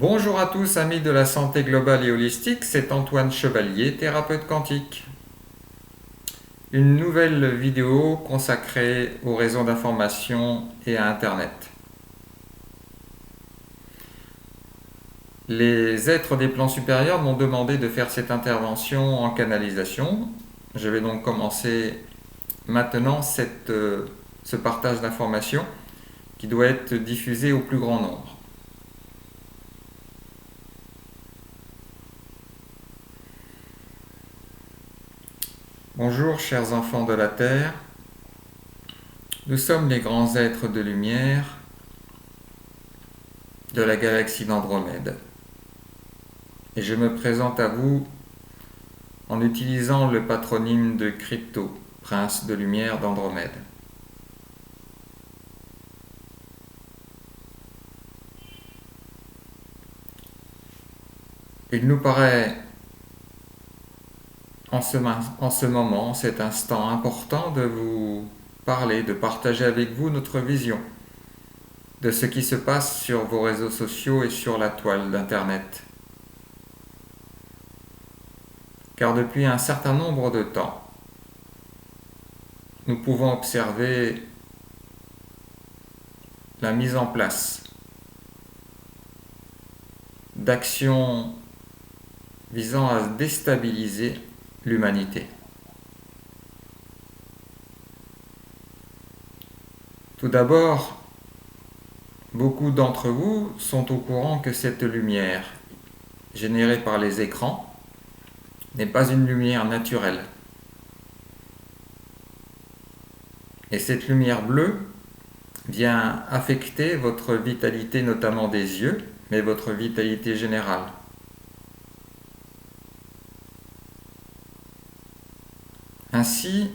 Bonjour à tous amis de la santé globale et holistique, c'est Antoine Chevalier, thérapeute quantique. Une nouvelle vidéo consacrée aux réseaux d'information et à Internet. Les êtres des plans supérieurs m'ont demandé de faire cette intervention en canalisation. Je vais donc commencer maintenant ce partage d'informations qui doit être diffusé au plus grand nombre. Bonjour chers enfants de la Terre, nous sommes les grands êtres de lumière de la galaxie d'Andromède. Et je me présente à vous en utilisant le patronyme de Crypto, prince de lumière d'Andromède. Il nous paraît en ce moment, cet instant important de vous parler, de partager avec vous notre vision de ce qui se passe sur vos réseaux sociaux et sur la toile d'Internet. Car depuis un certain nombre de temps, nous pouvons observer la mise en place d'actions visant à déstabiliser l'humanité. Tout d'abord, beaucoup d'entre vous sont au courant que cette lumière générée par les écrans n'est pas une lumière naturelle. Et cette lumière bleue vient affecter votre vitalité, notamment des yeux, mais votre vitalité générale. Ainsi,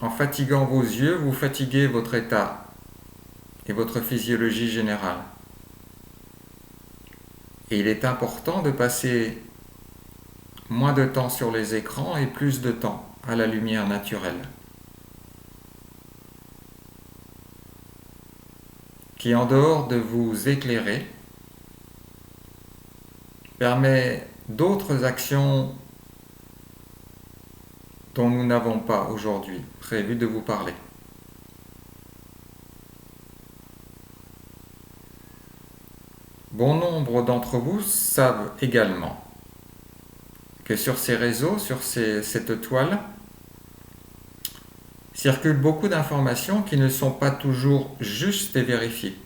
en fatiguant vos yeux, vous fatiguez votre état et votre physiologie générale. Et il est important de passer moins de temps sur les écrans et plus de temps à la lumière naturelle, qui en dehors de vous éclairer, permet d'autres actions dont nous n'avons pas aujourd'hui prévu de vous parler. Bon nombre d'entre vous savent également que sur ces réseaux, sur cette toile, circulent beaucoup d'informations qui ne sont pas toujours justes et vérifiées.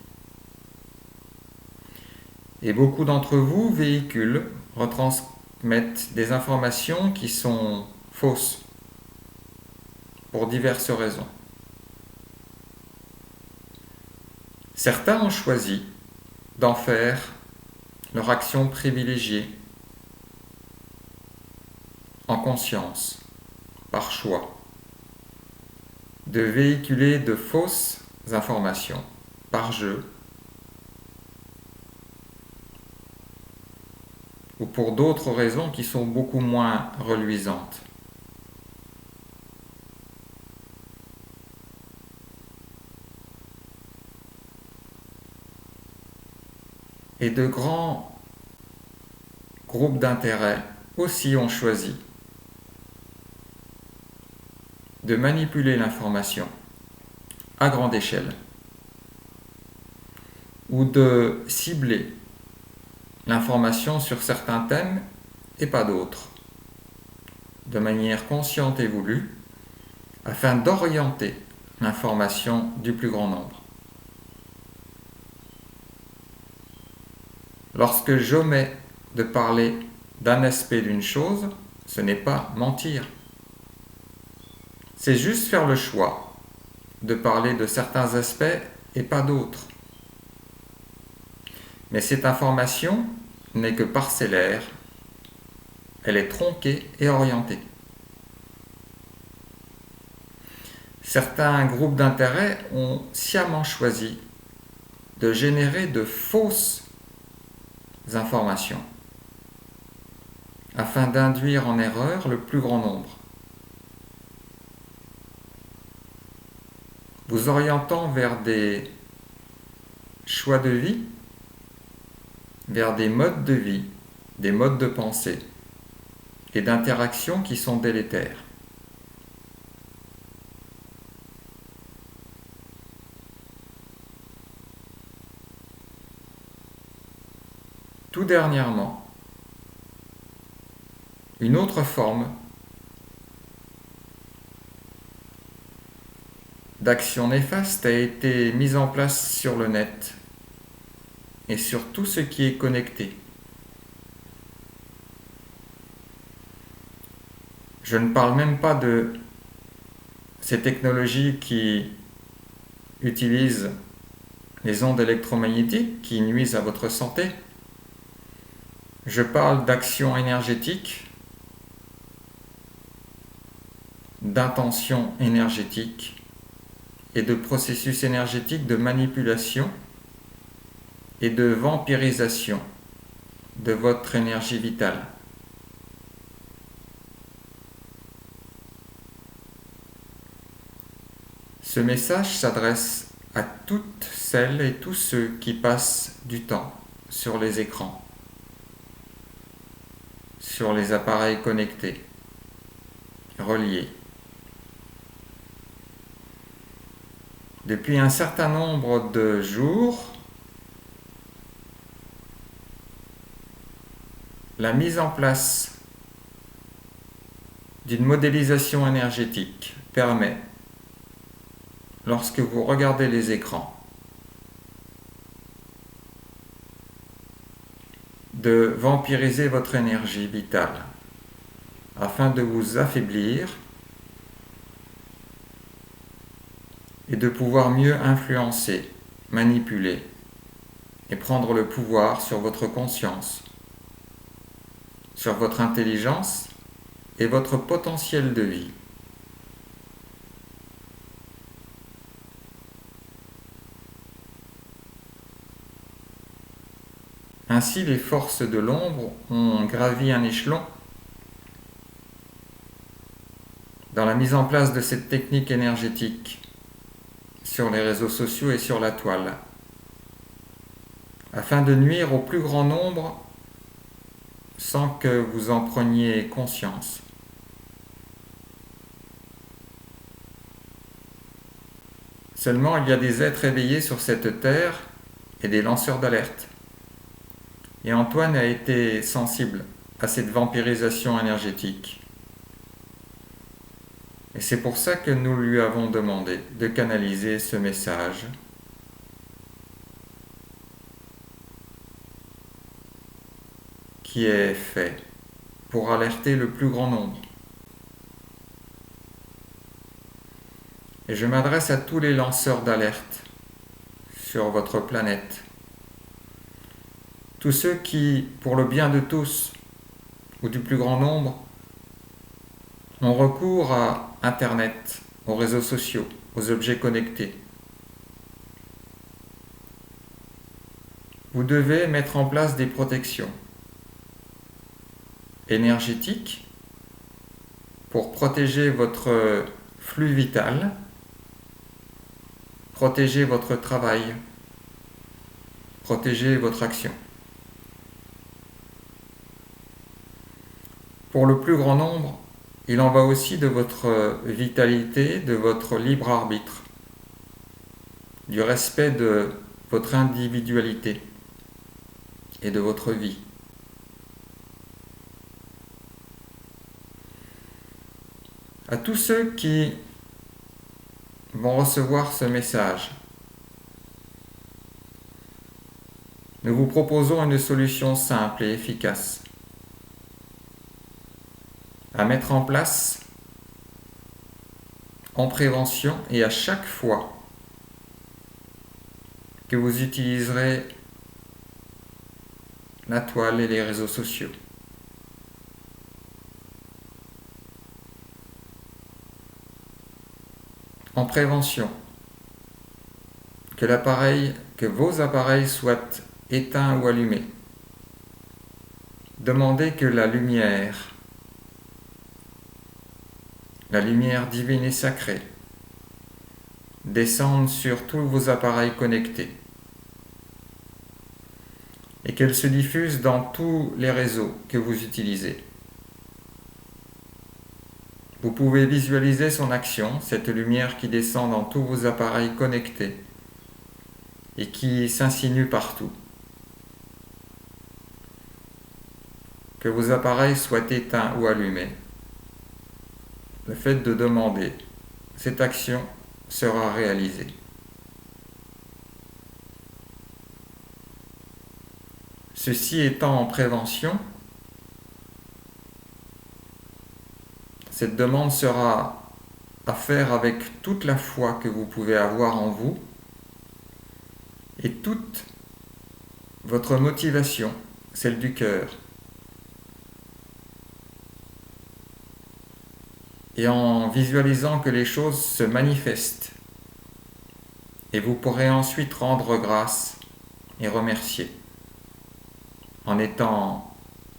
Et beaucoup d'entre vous véhiculent, retransmettent des informations qui sont fausses pour diverses raisons. Certains ont choisi d'en faire leur action privilégiée, en conscience, par choix, de véhiculer de fausses informations par jeu ou pour d'autres raisons qui sont beaucoup moins reluisantes. Et de grands groupes d'intérêt aussi ont choisi de manipuler l'information à grande échelle ou de cibler l'information sur certains thèmes et pas d'autres, de manière consciente et voulue, afin d'orienter l'information du plus grand nombre. Lorsque j'omets de parler d'un aspect d'une chose, ce n'est pas mentir. C'est juste faire le choix de parler de certains aspects et pas d'autres. Mais cette information n'est que parcellaire, elle est tronquée et orientée. Certains groupes d'intérêt ont sciemment choisi de générer de fausses informations afin d'induire en erreur le plus grand nombre, vous orientant vers des choix de vie vers des modes de vie, des modes de pensée et d'interaction qui sont délétères. Tout dernièrement, une autre forme d'action néfaste a été mise en place sur le net et sur tout ce qui est connecté. Je ne parle même pas de ces technologies qui utilisent les ondes électromagnétiques qui nuisent à votre santé. Je parle d'action énergétique, d'intention énergétique et de processus énergétique de manipulation et de vampirisation de votre énergie vitale. Ce message s'adresse à toutes celles et tous ceux qui passent du temps sur les écrans, sur les appareils connectés, reliés. Depuis un certain nombre de jours, la mise en place d'une modélisation énergétique permet, lorsque vous regardez les écrans, de vampiriser votre énergie vitale afin de vous affaiblir et de pouvoir mieux influencer, manipuler et prendre le pouvoir sur votre conscience, sur votre intelligence et votre potentiel de vie. Ainsi, les forces de l'ombre ont gravi un échelon dans la mise en place de cette technique énergétique sur les réseaux sociaux et sur la toile, afin de nuire au plus grand nombre sans que vous en preniez conscience. Seulement, il y a des êtres éveillés sur cette terre et des lanceurs d'alerte. Et Antoine a été sensible à cette vampirisation énergétique. Et c'est pour ça que nous lui avons demandé de canaliser ce message qui est fait pour alerter le plus grand nombre. Et je m'adresse à tous les lanceurs d'alerte sur votre planète. Tous ceux qui, pour le bien de tous, ou du plus grand nombre, ont recours à Internet, aux réseaux sociaux, aux objets connectés. Vous devez mettre en place des protections énergétiques pour protéger votre flux vital, protéger votre travail, protéger votre action. Pour le plus grand nombre, il en va aussi de votre vitalité, de votre libre arbitre, du respect de votre individualité et de votre vie. À tous ceux qui vont recevoir ce message, nous vous proposons une solution simple et efficace à mettre en place en prévention et à chaque fois que vous utiliserez la toile et les réseaux sociaux. En prévention, que vos appareils soient éteints ou allumés. Demandez que la lumière divine et sacrée, descende sur tous vos appareils connectés. et qu'elle se diffuse dans tous les réseaux que vous utilisez. Vous pouvez visualiser son action, cette lumière qui descend dans tous vos appareils connectés et qui s'insinue partout. Que vos appareils soient éteints ou allumés, le fait de demander cette action sera réalisée. Ceci étant en prévention, cette demande sera à faire avec toute la foi que vous pouvez avoir en vous et toute votre motivation, celle du cœur. Et en visualisant que les choses se manifestent, et vous pourrez ensuite rendre grâce et remercier, en étant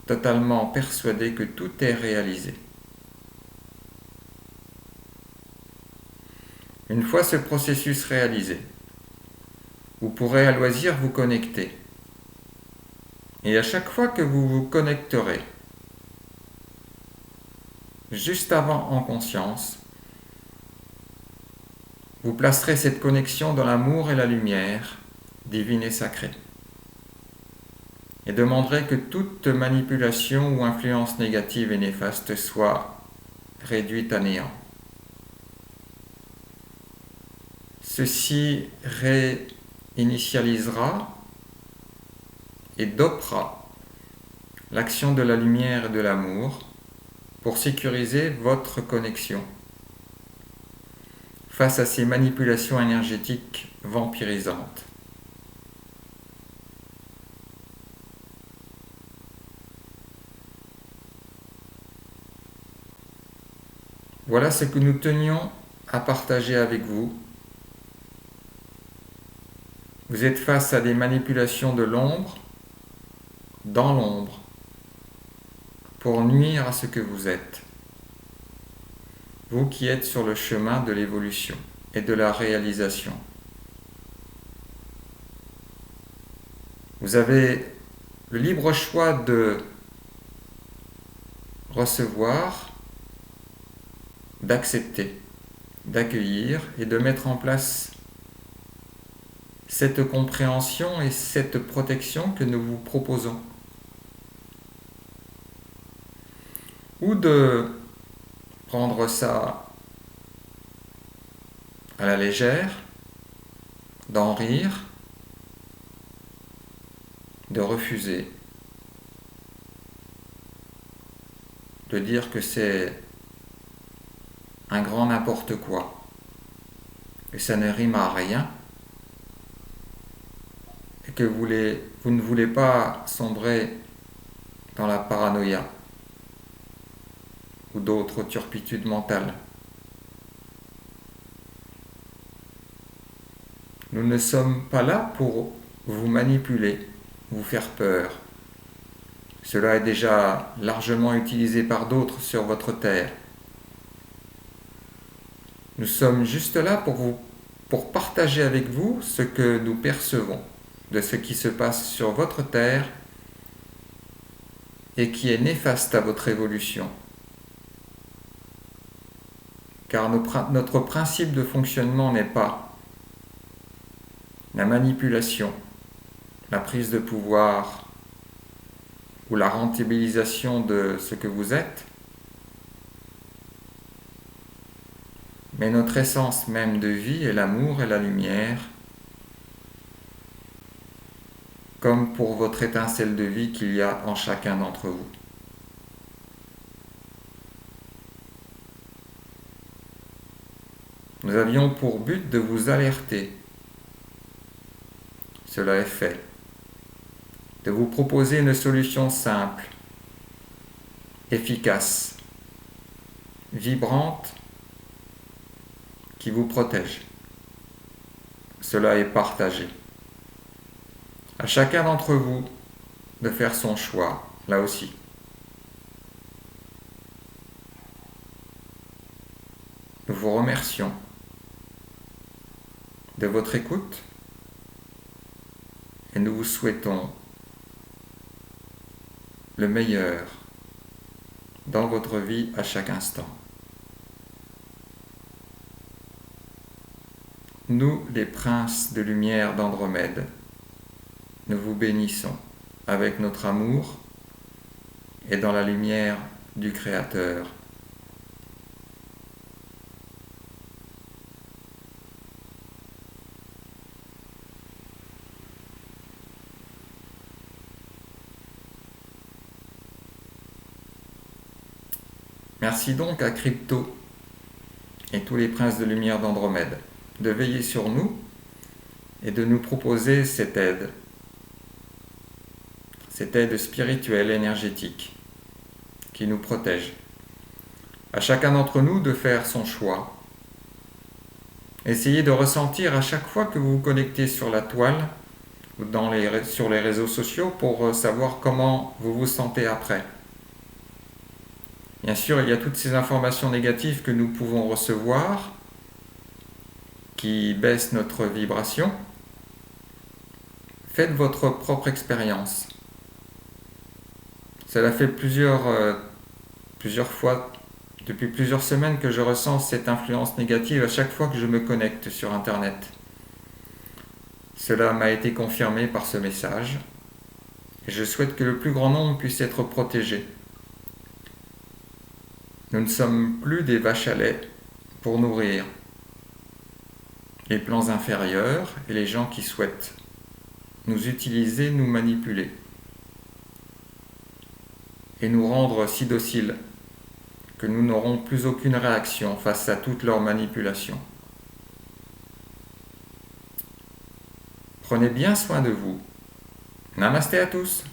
totalement persuadé que tout est réalisé. Une fois ce processus réalisé, vous pourrez à loisir vous connecter. Et à chaque fois que vous vous connecterez, juste avant en conscience, vous placerez cette connexion dans l'amour et la lumière divine et sacrée. Et demanderez que toute manipulation ou influence négative et néfaste soit réduite à néant. Ceci réinitialisera et dopera l'action de la lumière et de l'amour pour sécuriser votre connexion face à ces manipulations énergétiques vampirisantes. Voilà ce que nous tenions à partager avec vous. Vous êtes face à des manipulations de l'ombre, dans l'ombre, pour nuire à ce que vous êtes. Vous qui êtes sur le chemin de l'évolution et de la réalisation. Vous avez le libre choix de recevoir, d'accepter, d'accueillir et de mettre en place cette compréhension et cette protection que nous vous proposons. Ou de prendre ça à la légère, d'en rire, de refuser, de dire que c'est un grand n'importe quoi, et ça ne rime à rien, et que vous ne voulez pas sombrer dans la paranoïa ou d'autres turpitudes mentales. Nous ne sommes pas là pour vous manipuler, vous faire peur. Cela est déjà largement utilisé par d'autres sur votre terre. Nous sommes juste là pour partager avec vous ce que nous percevons de ce qui se passe sur votre terre et qui est néfaste à votre évolution. Car notre principe de fonctionnement n'est pas la manipulation, la prise de pouvoir ou la rentabilisation de ce que vous êtes, mais notre essence même de vie est l'amour et la lumière, comme pour votre étincelle de vie qu'il y a en chacun d'entre vous. Nous avions pour but de vous alerter. Cela est fait. De vous proposer une solution simple, efficace, vibrante, qui vous protège. Cela est partagé. À chacun d'entre vous de faire son choix, là aussi. Nous vous remercions de votre écoute et nous vous souhaitons le meilleur dans votre vie à chaque instant. Nous, les princes de lumière d'Andromède, nous vous bénissons avec notre amour et dans la lumière du Créateur. Merci donc à Crypto et tous les princes de lumière d'Andromède de veiller sur nous et de nous proposer cette aide spirituelle, énergétique, qui nous protège. À chacun d'entre nous de faire son choix. Essayez de ressentir à chaque fois que vous vous connectez sur la toile ou sur les réseaux sociaux pour savoir comment vous vous sentez après. Bien sûr, il y a toutes ces informations négatives que nous pouvons recevoir qui baissent notre vibration. Faites votre propre expérience. Cela fait plusieurs fois, depuis plusieurs semaines que je ressens cette influence négative à chaque fois que je me connecte sur Internet. Cela m'a été confirmé par ce message et je souhaite que le plus grand nombre puisse être protégé. Nous ne sommes plus des vaches à lait pour nourrir les plans inférieurs et les gens qui souhaitent nous utiliser, nous manipuler et nous rendre si dociles que nous n'aurons plus aucune réaction face à toutes leurs manipulations. Prenez bien soin de vous. Namasté à tous.